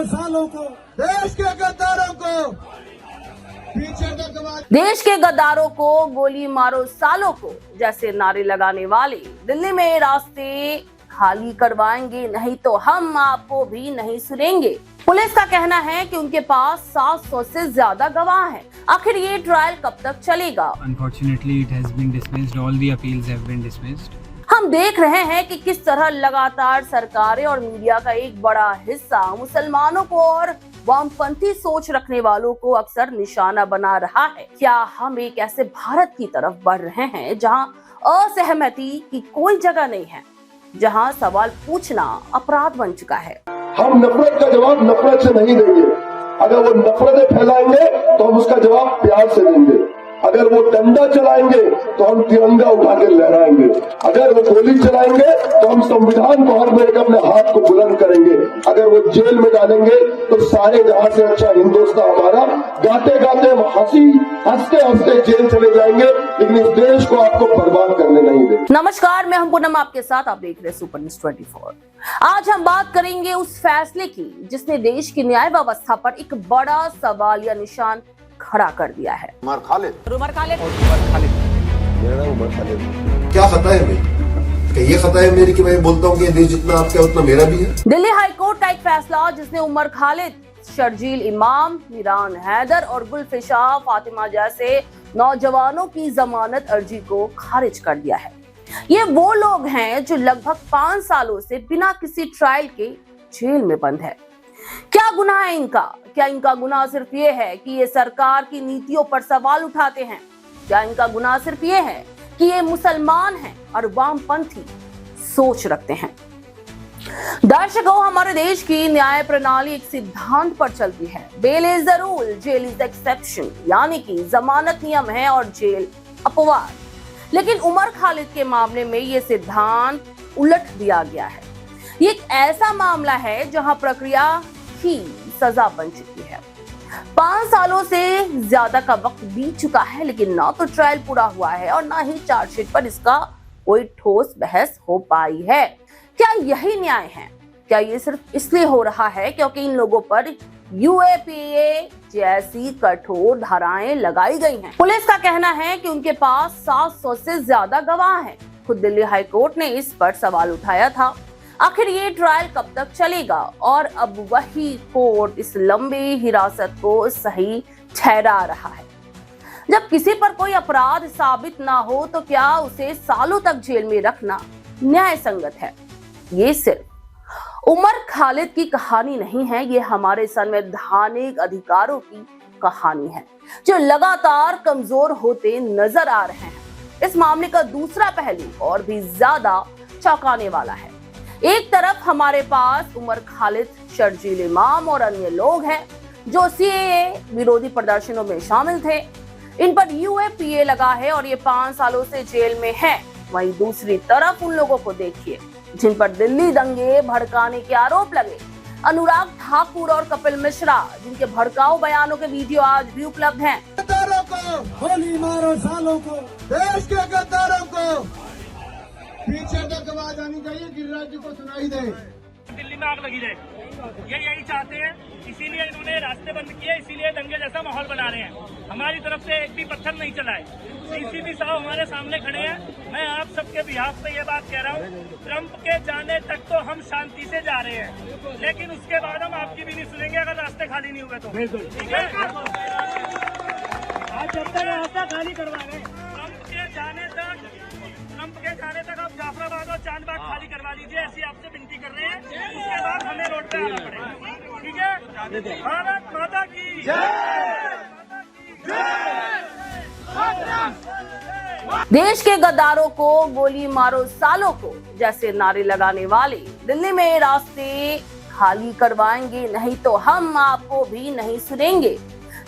मारो सालों को, देश के गद्दारों को पीछे दबा, देश के गद्दारों को गोली मारो सालों को जैसे नारे लगाने वाले दिल्ली में रास्ते खाली करवाएंगे, नहीं तो हम आपको भी नहीं सुनेंगे। पुलिस का कहना है कि उनके पास 700 से ज्यादा गवाह हैं। आखिर ये ट्रायल कब तक चलेगा? Unfortunately, it has been dismissed. All the appeals have been dismissed. हम देख रहे हैं कि किस तरह लगातार सरकारें और मीडिया का एक बड़ा हिस्सा मुसलमानों को और वामपंथी सोच रखने वालों को अक्सर निशाना बना रहा है। क्या हम एक ऐसे भारत की तरफ बढ़ रहे हैं जहां असहमति की कोई जगह नहीं है, जहां सवाल पूछना अपराध बन चुका है? हम नफरत का जवाब नफरत से नहीं देंगे। अगर वो नफरतें फैलाएंगे तो हम उसका जवाब प्यार से देंगे। अगर वो डंडा चलाएंगे तो हम तिरंगा उठा के लहराएंगे। अगर वो गोली चलाएंगे तो हम संविधान को हर मेरे अपने हाथ को बुलंद करेंगे। अगर वो जेल में डालेंगे तो सारे जहां से अच्छा हिंदुस्तान हमारा गाते गाते हम हंसते हंसते जेल चले जाएंगे, लेकिन इस देश को आपको बर्बाद करने नहीं देंगे। नमस्कार, मैं हूं पूनम, आपके साथ। आप देख रहे हैं सुपर न्यूज़ 24। आज हम बात करेंगे उस फैसले की जिसने देश की न्याय व्यवस्था पर एक बड़ा सवाल या निशान खड़ा कर दिया है। उमर खालिद क्या खता है मेरी? ये खता है मेरी कि मैं बोलता हूँ कि देश जितना आपका उतना मेरा भी है। दिल्ली हाईकोर्ट का एक फैसला जिसने उमर खालिद, शर्जील इमाम, मीरान हैदर और गुलफिशा फातिमा जैसे नौजवानों की जमानत अर्जी को खारिज कर दिया है। ये वो लोग हैं जो लगभग 5 सालों से बिना किसी ट्रायल के जेल में बंद है। क्या गुनाह है इनका? क्या इनका गुनाह सिर्फ ये है कि ये सरकार की नीतियों पर सवाल उठाते हैं? क्या इनका गुनाह सिर्फ ये है कि ये मुसलमान हैं और वामपंथी सोच रखते हैं? दर्शकों, हमारे देश की न्याय प्रणाली एक सिद्धांत पर चलती है, bail is the rule, jail is the exception, यानी कि जमानत नियम है और जेल अपवाद। लेकिन उमर खालिद के मामले में ये सिद्धांत उलट दिया गया है। ये एक ऐसा मामला है जहां प्रक्रिया ही सजा बन चुकी है। 5 सालों से ज्यादा का वक्त बीत चुका है, लेकिन ना तो ट्रायल पूरा हुआ है और ना ही चार्जशीट पर इसका कोई ठोस बहस हो पाई है। क्या यही न्याय है? क्या ये सिर्फ इसलिए हो रहा है क्योंकि इन लोगों पर यूएपीए जैसी कठोर धाराएं लगाई गई हैं? पुलिस का कहना है कि उनके पास 700 से ज्यादा गवाह हैं। खुद दिल्ली हाईकोर्ट ने इस पर सवाल उठाया था। आखिर ये ट्रायल कब तक चलेगा? और अब वही कोर्ट इस लंबी हिरासत को सही ठहरा रहा है। जब किसी पर कोई अपराध साबित ना हो तो क्या उसे सालों तक जेल में रखना न्याय संगत है? ये सिर्फ उमर खालिद की कहानी नहीं है, ये हमारे संवैधानिक अधिकारों की कहानी है जो लगातार कमजोर होते नजर आ रहे हैं। इस मामले का दूसरा पहलू और भी ज्यादा चौंकाने वाला है। एक तरफ हमारे पास उमर खालिद, शर्जील इमाम और अन्य लोग हैं जो सीएए विरोधी प्रदर्शनों में शामिल थे। इन पर यूएपीए लगा है और ये 5 सालों से जेल में है। वहीं दूसरी तरफ उन लोगों को देखिए जिन पर दिल्ली दंगे भड़काने के आरोप लगे। अनुराग ठाकुर और कपिल मिश्रा, जिनके भड़काऊ बयानों के वीडियो आज भी उपलब्ध हैं। गद्दारों को गोली मारो सालों को, देश के गद्दारों को पीछे तक आवाज आनी चाहिए, गिरिराज जी को सुनाई दे। दिल्ली में आग लगी रहे, ये यही चाहते हैं, इसीलिए इन्होंने रास्ते बंद किए, इसीलिए दंगे जैसा माहौल बना रहे हैं। हमारी तरफ से एक भी पत्थर नहीं चला है। सीसीपी साहब हमारे सामने खड़े हैं। मैं आप सबके बिहाफ पे ये बात कह रहा हूँ, ट्रंप के जाने तक तो हम शांति से जा रहे हैं, लेकिन उसके बाद हम आपकी भी नहीं सुनेंगे अगर रास्ते खाली नहीं हुए तो। ठीक है, आज जब तक रास्ता खाली करवा गए, ट्रंप के जाने तक आप जाफराबाद और चांदबाग खाली करवा लीजिए, ऐसी आपसे विनती कर रहे हैं। उसके बाद हमें रोड पे आना पड़ेगा। ठीक है, भारत माता की देश के गद्दारों को गोली मारो सालों को जैसे नारे लगाने वाले दिल्ली में रास्ते खाली करवाएंगे, नहीं तो हम आपको भी नहीं सुनेंगे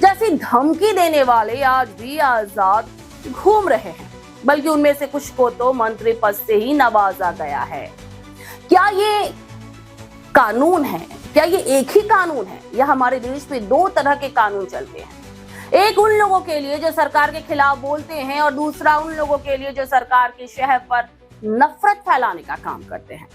जैसी धमकी देने वाले आज भी आजाद घूम रहे हैं। बल्कि उनमें से कुछ को तो मंत्री पद से ही नवाजा गया है। क्या ये कानून है? क्या ये एक ही कानून है या हमारे देश में 2 तरह के कानून चलते हैं? एक उन लोगों के लिए जो सरकार के खिलाफ बोलते हैं और दूसरा उन लोगों के लिए जो सरकार के शहर पर नफरत फैलाने का काम करते हैं।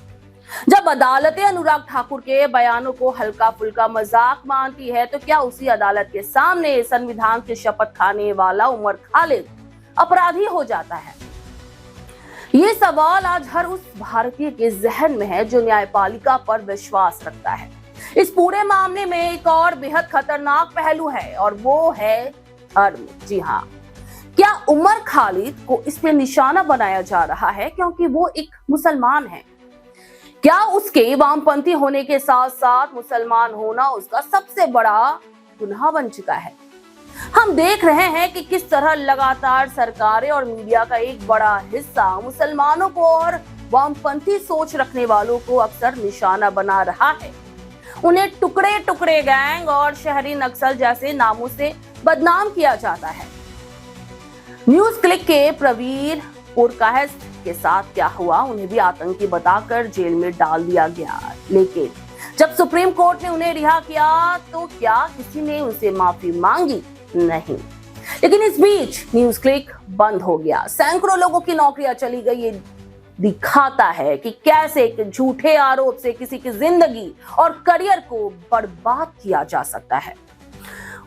जब अदालतें अनुराग ठाकुर के बयानों को हल्का फुल्का मजाक मानती है, तो क्या उसी अदालत के सामने संविधान की शपथ खाने वाला उमर खालिद अपराधी हो जाता है? ये सवाल आज हर उस भारतीय के जहन में है जो न्यायपालिका पर विश्वास रखता है। इस पूरे मामले में एक और बेहद खतरनाक पहलू है और वो है धर्म। जी हाँ, क्या उमर खालिद को इस पे निशाना बनाया जा रहा है क्योंकि वो एक मुसलमान है? क्या उसके वामपंथी होने के साथ साथ मुसलमान होना उसका सबसे बड़ा गुनाह बन चुका है? हम देख रहे हैं कि किस तरह लगातार सरकारें और मीडिया का एक बड़ा हिस्सा मुसलमानों को और वामपंथी सोच रखने वालों को अक्सर निशाना बना रहा है। उन्हें टुकड़े टुकड़े गैंग और शहरी नक्सल जैसे नामों से बदनाम किया जाता है। न्यूज क्लिक के प्रवीर पुरकायस्थ के साथ क्या हुआ? उन्हें भी आतंकी बताकर जेल में डाल दिया गया, लेकिन जब सुप्रीम कोर्ट ने उन्हें रिहा किया तो क्या किसी ने उनसे माफी मांगी? नहीं। लेकिन इस बीच न्यूज क्लिक बंद हो गया, सैकड़ों लोगों की नौकरियां चली गई। ये दिखाता है कि कैसे एक झूठे आरोप से किसी की जिंदगी और करियर को बर्बाद किया जा सकता है।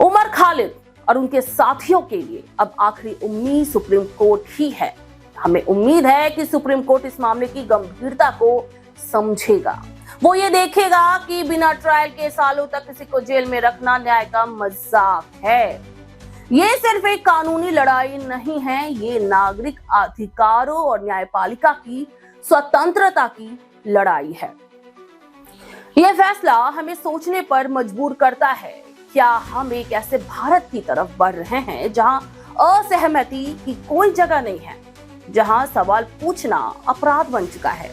उमर खालिद और उनके साथियों के लिए अब आखिरी उम्मीद सुप्रीम कोर्ट ही है। हमें उम्मीद है कि सुप्रीम कोर्ट इस मामले की गंभीरता को समझेगा। वो ये देखेगा कि बिना ट्रायल के सालों तक किसी को जेल में रखना न्याय का मजाक है। ये सिर्फ एक कानूनी लड़ाई नहीं है, ये नागरिक अधिकारों और न्यायपालिका की स्वतंत्रता की लड़ाई है। यह फैसला हमें सोचने पर मजबूर करता है, क्या हम एक ऐसे भारत की तरफ बढ़ रहे हैं जहां असहमति की कोई जगह नहीं है, जहां सवाल पूछना अपराध बन चुका है।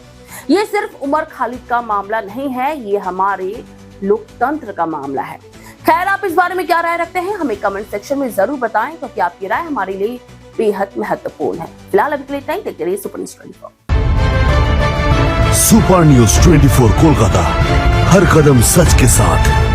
ये सिर्फ उमर खालिद का मामला नहीं है, ये हमारे लोकतंत्र का मामला है। खैर, आप इस बारे में क्या राय रखते हैं हमें कमेंट सेक्शन में जरूर बताएं, क्योंकि आपकी राय हमारे लिए बेहद महत्वपूर्ण है। फिलहाल अभी के लिए टाइम देखते रहिए super news 24। Super news 24 Kolkata, हर कदम सच के साथ।